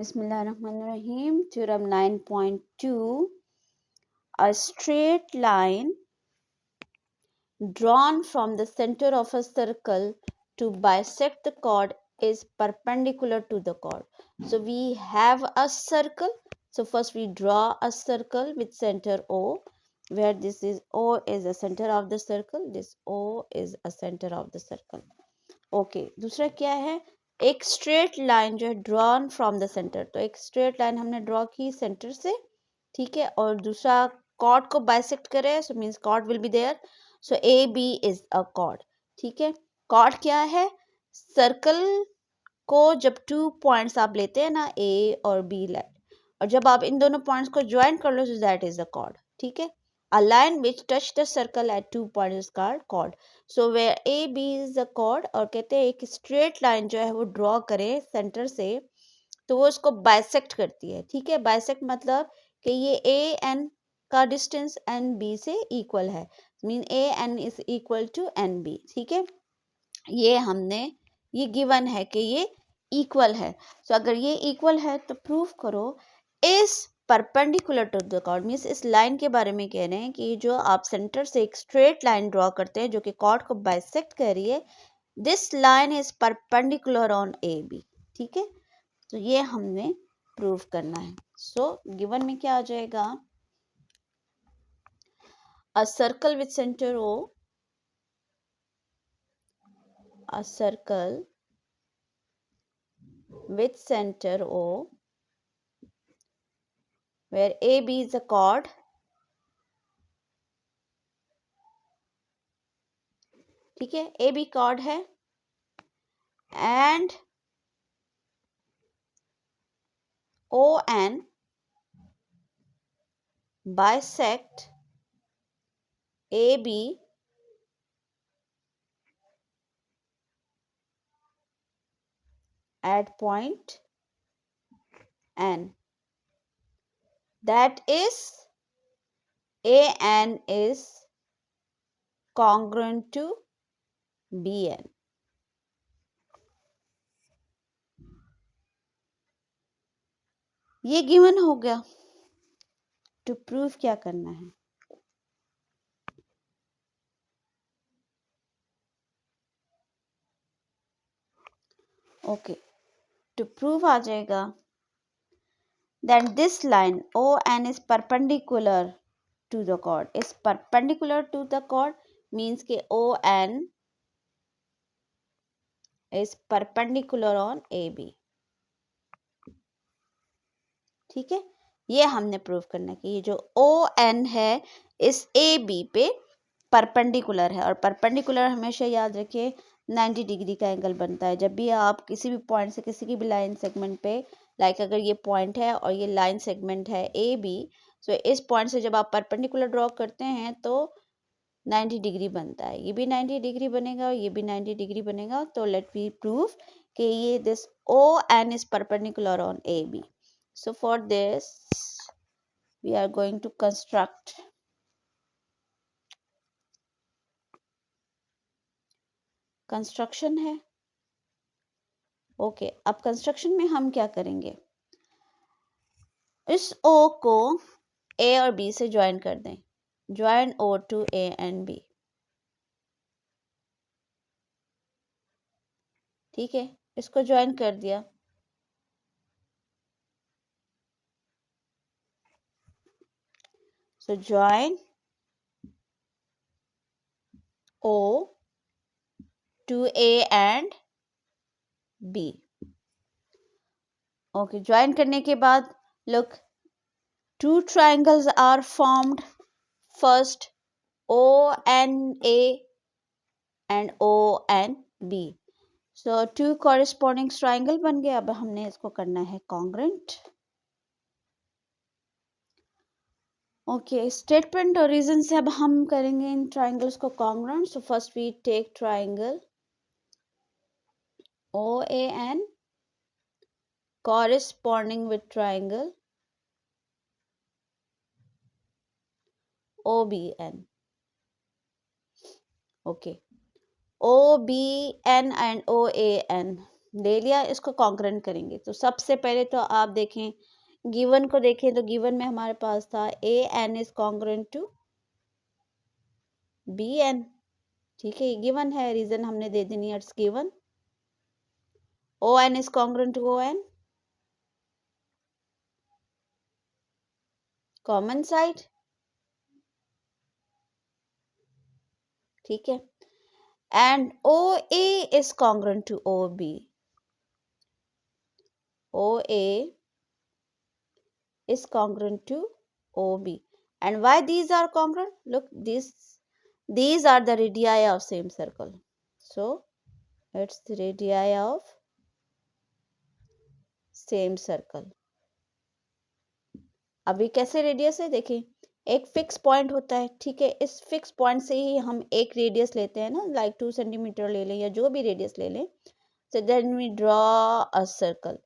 Bismillahirrahmanirrahim. Theorem 9.2. A straight line drawn from the center of a circle to bisect the chord is perpendicular to the chord. So we have a circle. So first we draw a circle with center O, where this is O is the center of the circle. This O is a center of the circle. Okay दूसरा क्या है एक straight line जो है drawn from the centre तो एक straight line हमने draw की सेंटर से ठीक है और दूसरा कॉर्ड को बाइसेक्ट करे so means chord will be there so A B is a chord ठीक है कॉर्ड क्या है सर्कल को जब 2 पॉइंट्स आप लेते हैं ना ए और बी लाइन और जब आप इन दोनों पॉइंट्स को ज्वाइन कर लो so that is a chord ठीक है a line which touch the circle at 2 points is called chord so where AB is the chord और कहते हैं एक स्ट्रेट लाइन जो है वो ड्रॉ करें सेंटर से तो वो उसको बाइसेक्ट करती है ठीक है बाइसेक्ट मतलब कि ये ए एन का डिस्टेंस एन बी से इक्वल है mean A N is equal to N B ठीक है ये हमने ये गिवन है कि ये इक्वल है सो अगर ये इक्वल है तो प्रूव करो is perpendicular to the chord means इस लाइन के बारे में कह रहे हैं कि जो आप सेंटर से एक स्ट्रेट लाइन ड्रॉ करते हैं जो कि कॉर्ड को बाइसेक्ट कर रही है this line is perpendicular on A B ठीक है तो ये हमने प्रूव करना है सो गिवन में क्या आ जाएगा a circle with centre O a circle with center O where AB is a chord ठीक है AB chord है and ON bisect AB at point N that is AN is congruent to BN ये given हो गया to prove क्या करना है okay to prove आ जाएगा then this line ON is perpendicular to the chord is perpendicular to the chord means कि ON is perpendicular on AB ठीक है ये हमने प्रूव करना है कि ये जो ON है इस AB पे परपेंडिकुलर है और परपेंडिकुलर हमेशा याद रखिए 90 डिग्री का एंगल बनता है जब भी आप किसी भी पॉइंट से किसी की भी लाइन सेगमेंट पे लाइक अगर ये पॉइंट है और ये लाइन सेगमेंट है ए बी सो इस पॉइंट से जब आप परपेंडिकुलर ड्रॉ करते हैं तो 90 डिग्री बनता है ये भी 90 डिग्री बनेगा और ये भी 90 डिग्री बनेगा तो लेट वी प्रूव कि ये this O N is perpendicular on A B so for this we are going to construct construction है ओके अब कंस्ट्रक्शन में हम क्या करेंगे इस ओ को ए और बी से ज्वाइन कर दें join O to A and B ठीक है इसको ज्वाइन कर दिया so join O to A and B okay join करने के बाद look two triangles are formed first ONA and ONB so two corresponding triangle बन गए अब हमने इसको करना है congruent ओके स्टेटमेंट और रीजन से अब हम करेंगे इन ट्राइंगल्स को congruent so first we take triangle OAN corresponding with triangle OBN okay OBN and OAN ले लिया, इसको कॉन्करेंट करेंगे। तो सबसे पहले तो आप देखें, गिवन को देखें तो गिवन में हमारे पास था A N is concurrent to B N. ठीक है, ये गिवन है, रीजन हमने दे देनी है, it's given. O N is concurrent to O N, common side. ठीक है, and O A is concurrent to O B, O A is congruent to OB. And why these are congruent? Look, these are the radii of same circle. So it's the radii of same circle. अभी कैसे radius है देखें, एक fix point होता है, ठीक है, इस फिक्स पॉइंट से ही हम एक रेडियस लेते हैं ना, लाइक 2 सेंटीमीटर ले लें या जो भी रेडियस ले लें। So then we draw a circle.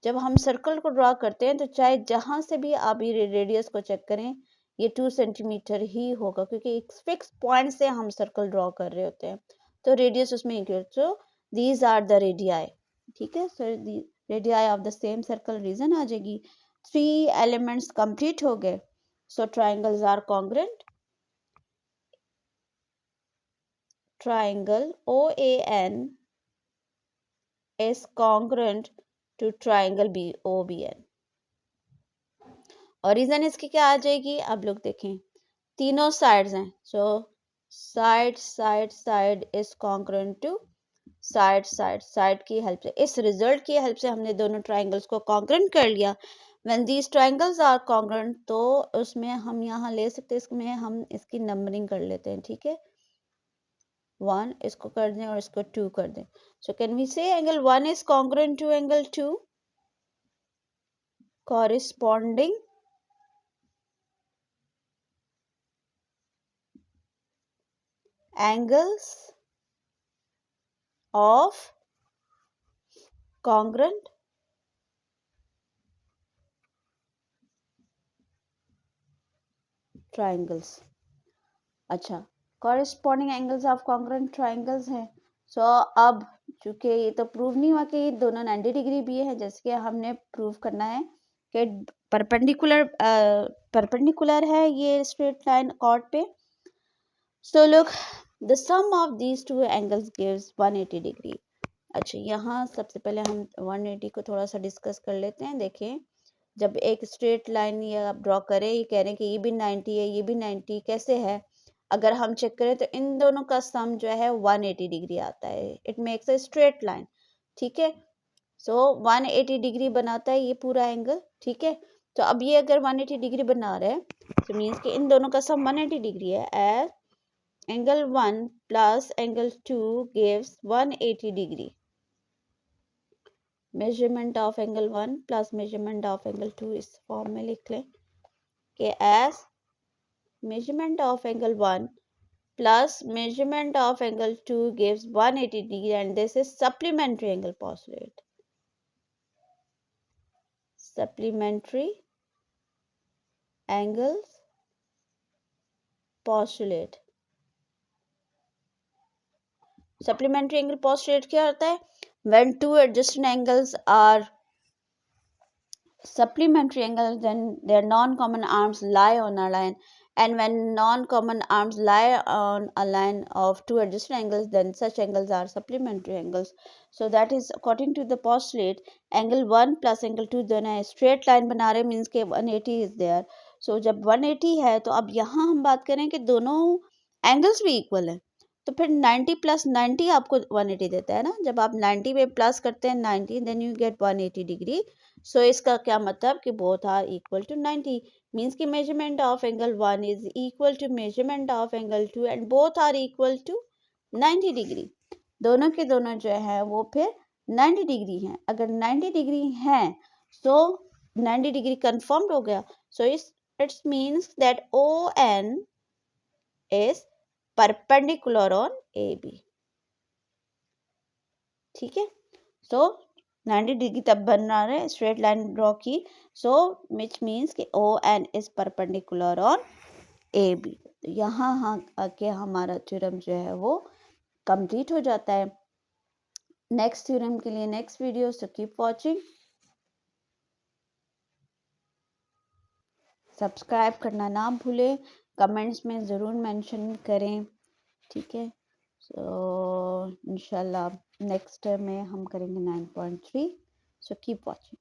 जब हम सर्कल को ड्रॉ करते हैं तो चाहे जहां से भी आप ये रेडियस को चेक करें, ये 2 सेंटीमीटर ही होगा, क्योंकि एक फिक्स पॉइंट से हम सर्कल ड्रॉ कर रहे होते हैं, तो रेडियस उसमें equal. So these are the radii. ठीक है, sir radii of the same circle reason आ जाएगी। 3 एलिमेंट्स कंप्लीट हो गए। So triangles are congruent. Triangle OAN is congruent to triangle BOBN। और रीजन इसकी क्या आ जाएगी, अब लोग देखें, तीनों साइड्स हैं, so side side side is congruent to side side. Side की हेल्प से, इस रिजल्ट की हेल्प से हमने दोनों ट्राइंगल्स को कॉन्ग्रुएंट कर लिया। When these triangles are congruent, तो उसमें हम यहाँ ले सकते हैं, इसमें हम इसकी नंबरिंग कर लेते हैं। ठीक है, 1 इसको कर दें और इसको 2 कर दें। So can we say angle 1 is congruent to angle 2, corresponding angles of congruent triangles। अच्छा, corresponding angles of congruent triangles हैं। सो अब चूंकि ये तो प्रूव नहीं हुआ कि ये दोनों 90 डिग्री भी है, जैसे कि हमने प्रूव करना है कि परपेंडिकुलर है ये स्ट्रेट लाइन कॉर्ड पे। So look, the sum of these two angles gives 180 degree. अच्छा, यहाँ सबसे पहले हम 180 को थोड़ा सा डिस्कस कर लेते हैं। देखें, जब एक स्ट्रेट लाइन ये आप ड्रॉ करें, ये कह रहे हैं कि ये भी 90 है, ये भी 90, कैसे है? अगर हम चेक करें तो इन दोनों का सम जो है 180 डिग्री आता है। It makes a straight line. ठीक है, सो 180 डिग्री बनाता है ये पूरा एंगल। ठीक है, तो अब ये अगर 180 डिग्री बना रहे हैं, तो मीन्स कि इन दोनों का सम 180 डिग्री है। As angle 1 plus angle 2 gives 180 degree. Measurement of angle 1 plus measurement of angle 2 इस फॉर्म में लिख लें कि as measurement of angle 1 plus measurement of angle 2 gives 180 degree, and this is supplementary angle postulate। Supplementary angles postulate। Supplementary angle postulate क्या होता है? When two adjacent angles are supplementary angles, then their non-common arms lie on a line, and when non-common arms lie on a line of two adjacent angles, then such angles are supplementary angles। So that is according to the postulate, angle 1 plus angle 2 दोनों straight line बना रहे, means के 180 is there। So जब 180 है, तो अब यहाँ हम बात करें कि दोनों angles भी equal है, तो फिर 90 प्लस 90 आपको 180 देता है ना। जब आप 90 में प्लस करते हैं 90, then you get 180 degree. So इसका क्या मतलब कि both are equal to 90, means की measurement of angle 1 is equal to measurement of angle 2 and both are equal to 90 degree. दोनों के दोनों जो है वो फिर 90 डिग्री हैं। अगर 90 डिग्री हैं, सो 90 डिग्री कंफर्म्ड हो गया। So it's means that ON is perpendicular on AB। ठीक है, सो 90 डिग्री तब बन रहा है, स्ट्रेट लाइन ड्रॉ की। सो विच मीन्स कि ON is perpendicular on AB। तो यहाँ आके हमारा थ्योरम जो है वो कंप्लीट हो जाता है। नेक्स्ट थ्योरम के लिए next video, so keep watching. Subscribe करना ना भूलें, कमेंट्स में ज़रूर मेंशन करें, ठीक है। सो इंशाल्लाह नेक्स्ट में हम करेंगे 9.3, सो कीप वॉचिंग।